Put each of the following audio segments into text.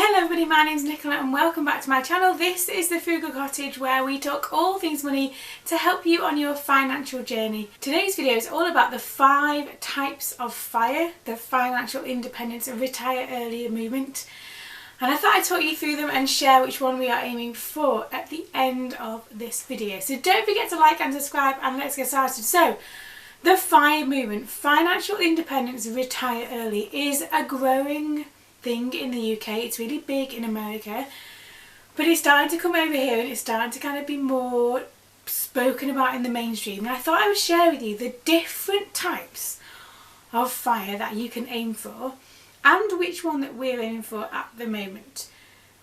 Hello everybody, my name's Nicola and welcome back to my channel. This is the Frugal Cottage, where we talk all things money to help you on your financial journey. Today's video is all about the 5 types of FIRE, the financial independence and retire earlier movement. And I thought I'd talk you through them and share which one we are aiming for at the end of this video. So don't forget to like and subscribe, and let's get started. So the FIRE movement, financial independence, retire early, is a growing thing in the UK. It's really big in America, but it's starting to come over here and it's starting to kind of be more spoken about in the mainstream. And I thought I would share with you the different types of FIRE that you can aim for and which one that we're aiming for at the moment.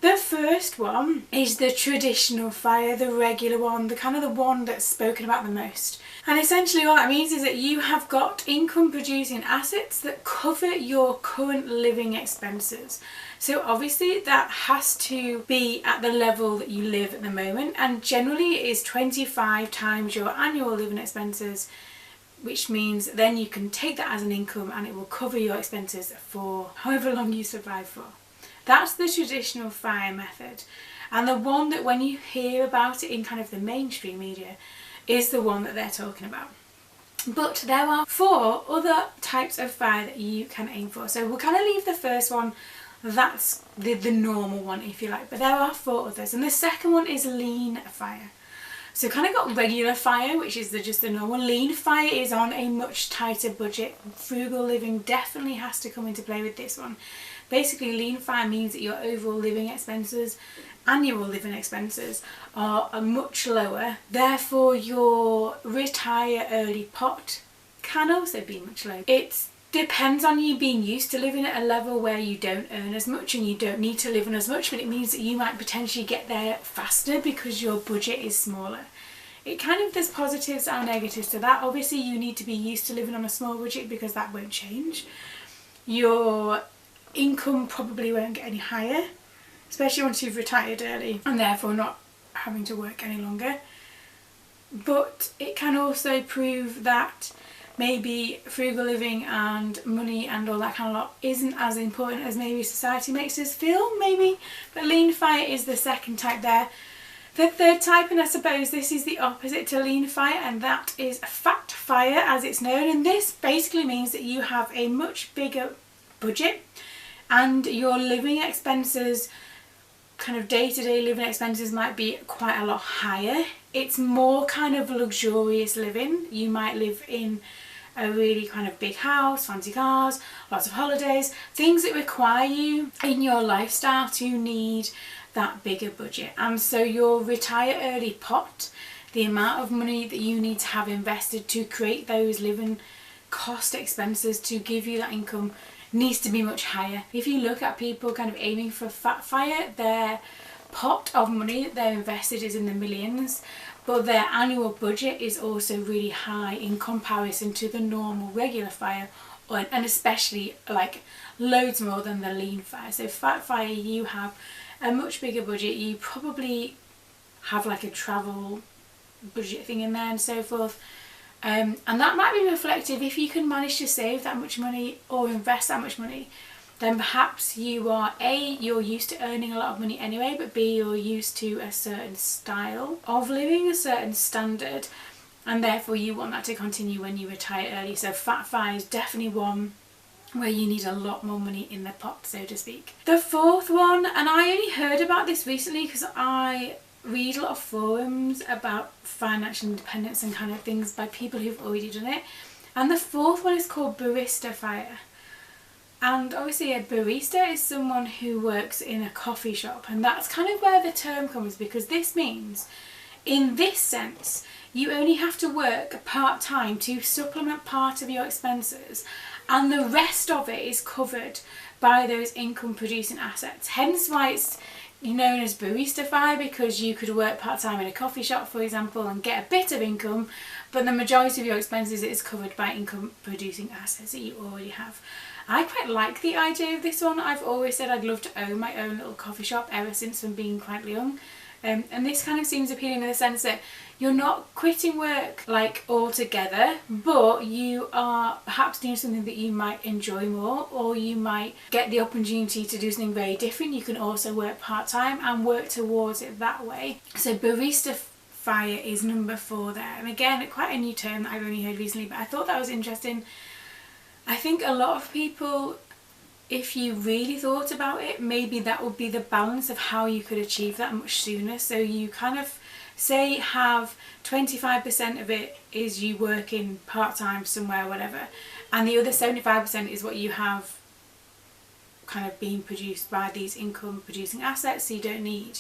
The first one is the traditional FIRE, the regular one, the kind of the one that's spoken about the most. And essentially what that means is that you have got income producing assets that cover your current living expenses. So obviously that has to be at the level that you live at the moment, and generally it is 25 times your annual living expenses, which means then you can take that as an income and it will cover your expenses for however long you survive for. That's the traditional FIRE method, and the one that when you hear about it in kind of the mainstream media is the one that they're talking about. But there are 4 other types of FIRE that you can aim for. So we'll kind of leave the first one, that's the normal one if you like, but there are 4 others. And the second one is lean FIRE. So kind of got regular FIRE, which is just the normal. Lean FIRE is on a much tighter budget. Frugal living definitely has to come into play with this one. Basically, lean FIRE means that your overall living expenses, annual living expenses, are much lower. Therefore, your retire early pot can also be much lower. It depends on you being used to living at a level where you don't earn as much and you don't need to live on as much, but it means that you might potentially get there faster because your budget is smaller. It kind of, there's positives and negatives to that. Obviously, you need to be used to living on a small budget because that won't change. Your income probably won't get any higher, especially once you've retired early and therefore not having to work any longer. But it can also prove that maybe frugal living and money and all that kind of lot isn't as important as maybe society makes us feel, maybe. But lean FIRE is the second type there. The third type, and I suppose this is the opposite to lean FIRE, and that is fat FIRE as it's known. And this basically means that you have a much bigger budget and your living expenses, kind of day-to-day living expenses, might be quite a lot higher. It's more kind of luxurious living. You might live in a really kind of big house, fancy cars, lots of holidays, things that require you in your lifestyle to need that bigger budget. And so your retire early pot, the amount of money that you need to have invested to create those living cost expenses to give you that income, needs to be much higher. If you look at people kind of aiming for fat FIRE, their pot of money that they're invested is in the millions, but their annual budget is also really high in comparison to the normal regular FIRE, and especially like loads more than the lean FIRE. So fat FIRE, you have a much bigger budget. You probably have like a travel budget thing in there and so forth. And that might be reflective. If you can manage to save that much money or invest that much money, then perhaps you are you're used to earning a lot of money anyway, but B, you're used to a certain style of living, a certain standard, and therefore you want that to continue when you retire early. So fat FIRE is definitely one where you need a lot more money in the pot, so to speak. The fourth one, and I only heard about this recently because I read a lot of forums about financial independence and kind of things by people who've already done it, and the fourth one is called barista FIRE. And obviously a barista is someone who works in a coffee shop, and that's kind of where the term comes, because this means, in this sense, you only have to work part-time to supplement part of your expenses, and the rest of it is covered by those income producing assets. Hence why it's known as barista FIRE, because you could work part-time in a coffee shop, for example, and get a bit of income, but the majority of your expenses is covered by income producing assets that you already have. I quite like the idea of this one. I've always said I'd love to own my own little coffee shop ever since from being quite young. And this kind of seems appealing in the sense that you're not quitting work like altogether, but you are perhaps doing something that you might enjoy more, or you might get the opportunity to do something very different. You can also work part-time and work towards it that way. So barista fire is number 4 there. And again, quite a new term that I've only heard recently, but I thought that was interesting. I think a lot of people, if you really thought about it, maybe that would be the balance of how you could achieve that much sooner. So you kind of say have 25% of it is you working part-time somewhere, whatever, and the other 75% is what you have kind of being produced by these income producing assets, so you don't need.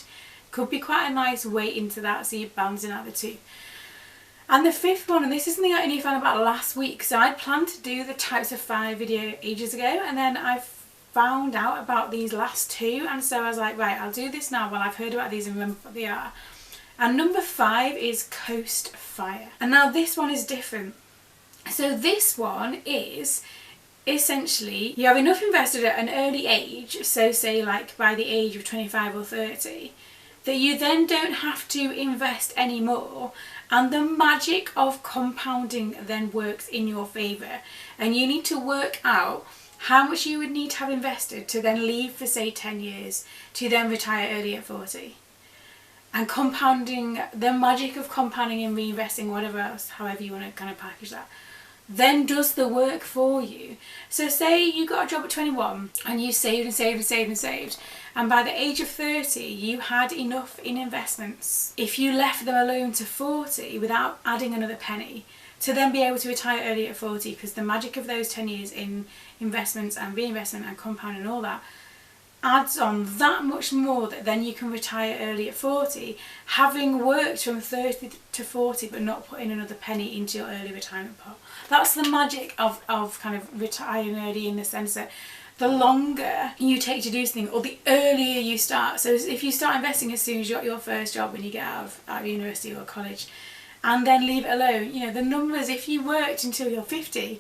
Could be quite a nice way into that, so you're balancing out the two. And the 5th one, and this is something I only found about last week, so I'd planned to do the types of fire video ages ago, and then I found out about these last 2, and so I was like, right, I'll do this now while I've heard about these and remember what they are. And number 5 is coast fire. And now this one is different. So this one is essentially you have enough invested at an early age, so say like by the age of 25 or 30, that you then don't have to invest anymore, and the magic of compounding then works in your favour, and you need to work out how much you would need to have invested to then leave for say 10 years to then retire early at 40. And compounding, the magic of compounding and reinvesting, whatever else, however you want to kind of package that, then does the work for you. So say you got a job at 21 and you saved and saved and saved and saved, and by the age of 30 you had enough in investments, if you left them alone to 40 without adding another penny, to then be able to retire early at 40, because the magic of those 10 years in investments and reinvestment and compounding and all that adds on that much more, that then you can retire early at 40, having worked from 30 to 40 but not putting another penny into your early retirement pot. That's the magic of kind of retiring early, in the sense that the longer you take to do something, or the earlier you start. So if you start investing as soon as you got your first job when you get out of university or college, and then leave it alone, you know, the numbers, if you worked until you're 50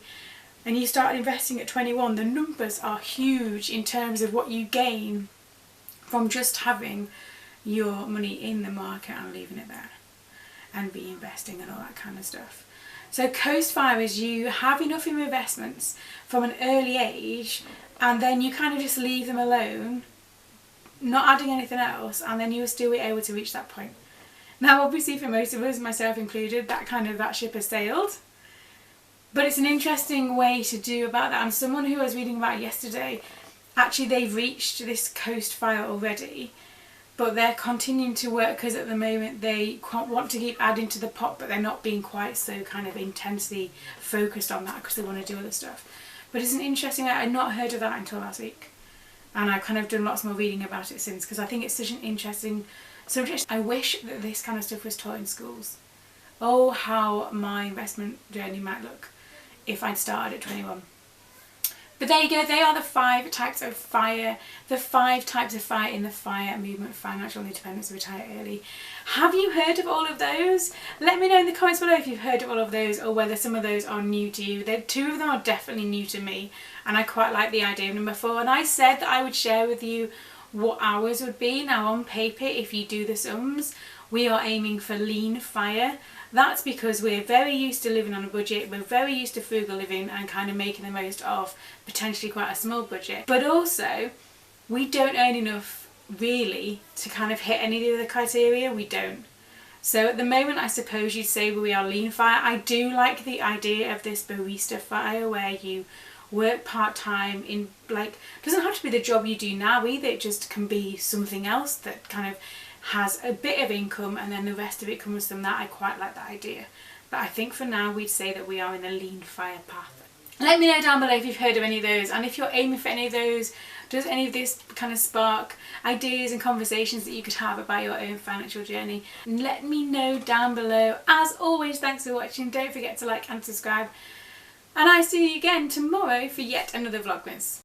and you started investing at 21, the numbers are huge in terms of what you gain from just having your money in the market and leaving it there and reinvesting and all that kind of stuff. So coast fire is you have enough in investments from an early age, and then you kind of just leave them alone, not adding anything else, and then you'll still be able to reach that point. Now obviously for most of us, myself included, that ship has sailed. But it's an interesting way to do about that. And someone who I was reading about yesterday, actually they've reached this coast fire already, but they're continuing to work because at the moment they want to keep adding to the pot, but they're not being quite so kind of intensely focused on that because they want to do other stuff. But it's an interesting way. I'd not heard of that until last week, and I've kind of done lots more reading about it since, because I think it's such an interesting subject. I wish that this kind of stuff was taught in schools. Oh, how my investment journey might look if I'd started at 21. But there you go, they are the 5 types of fire, the 5 types of fire in the FIRE movement, financial independence, retire early. Have you heard of all of those? Let me know in the comments below if you've heard of all of those, or whether some of those are new to you. 2 of them are definitely new to me, and I quite like the idea of number 4. And I said that I would share with you what ours would be. Now on paper, if you do the sums, we are aiming for lean fire. That's because we're very used to living on a budget, we're very used to frugal living and kind of making the most of potentially quite a small budget. But also, we don't earn enough really to kind of hit any of the other criteria, we don't. So at the moment I suppose you'd say we are lean fire. I do like the idea of this barista fire where you work part-time in, like, doesn't have to be the job you do now either, it just can be something else that kind of has a bit of income and then the rest of it comes from that. I quite like that idea. But I think for now we'd say that we are in the lean fire path. Let me know down below if you've heard of any of those, and if you're aiming for any of those, does any of this kind of spark ideas and conversations that you could have about your own financial journey? Let me know down below. As always, thanks for watching. Don't forget to like and subscribe. And I see you again tomorrow for yet another Vlogmas.